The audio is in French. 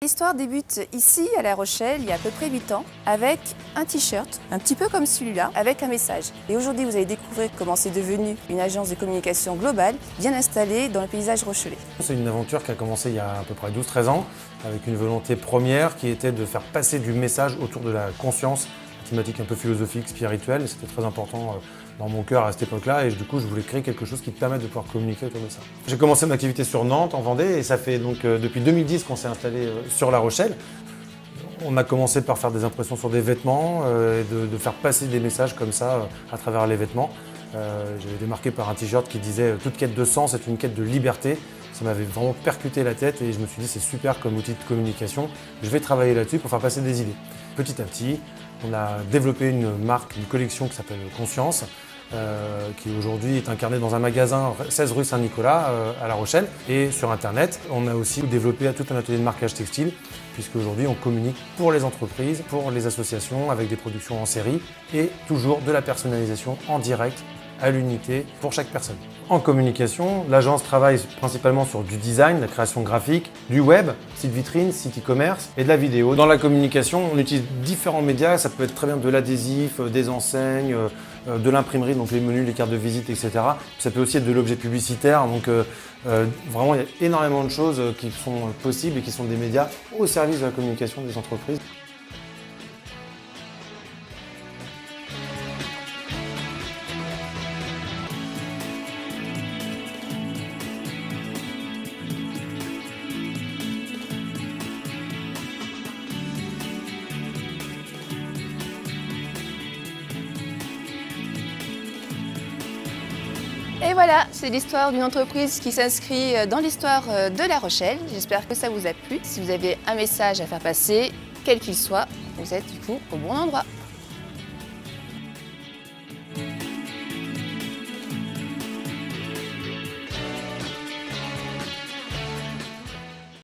L'histoire débute ici, à La Rochelle, il y a à peu près 8 ans, avec un t-shirt, un petit peu comme celui-là, avec un message. Et aujourd'hui, vous allez découvrir comment c'est devenu une agence de communication globale, bien installée dans le paysage rochelais. C'est une aventure qui a commencé il y a à peu près 12-13 ans, avec une volonté première qui était de faire passer du message autour de la conscience, une thématique un peu philosophique, spirituelle. C'était très important dans mon cœur à cette époque-là, et du coup, je voulais créer quelque chose qui te permette de pouvoir communiquer autour de ça. J'ai commencé mon activité sur Nantes, en Vendée, et ça fait donc depuis 2010 qu'on s'est installé sur La Rochelle. On a commencé par faire des impressions sur des vêtements et de faire passer des messages comme ça à travers les vêtements. J'avais démarqué par un t-shirt qui disait « Toute quête de sens est une quête de liberté ». Ça m'avait vraiment percuté la tête et je me suis dit c'est super comme outil de communication. Je vais travailler là-dessus pour faire passer des idées. Petit à petit, on a développé une marque, une collection qui s'appelle Conscience, qui aujourd'hui est incarnée dans un magasin 16 rue Saint-Nicolas à La Rochelle. Et sur Internet, on a aussi développé tout un atelier de marquage textile, puisqu'aujourd'hui on communique pour les entreprises, pour les associations, avec des productions en série et toujours de la personnalisation en direct à l'unité pour chaque personne. En communication, l'agence travaille principalement sur du design, la création graphique, du web, site vitrine, site e-commerce et de la vidéo. Dans la communication, on utilise différents médias, ça peut être très bien de l'adhésif, des enseignes, de l'imprimerie, donc les menus, les cartes de visite, etc. Ça peut aussi être de l'objet publicitaire, donc vraiment il y a énormément de choses qui sont possibles et qui sont des médias au service de la communication des entreprises. Et voilà, c'est l'histoire d'une entreprise qui s'inscrit dans l'histoire de La Rochelle. J'espère que ça vous a plu. Si vous avez un message à faire passer, quel qu'il soit, vous êtes du coup au bon endroit.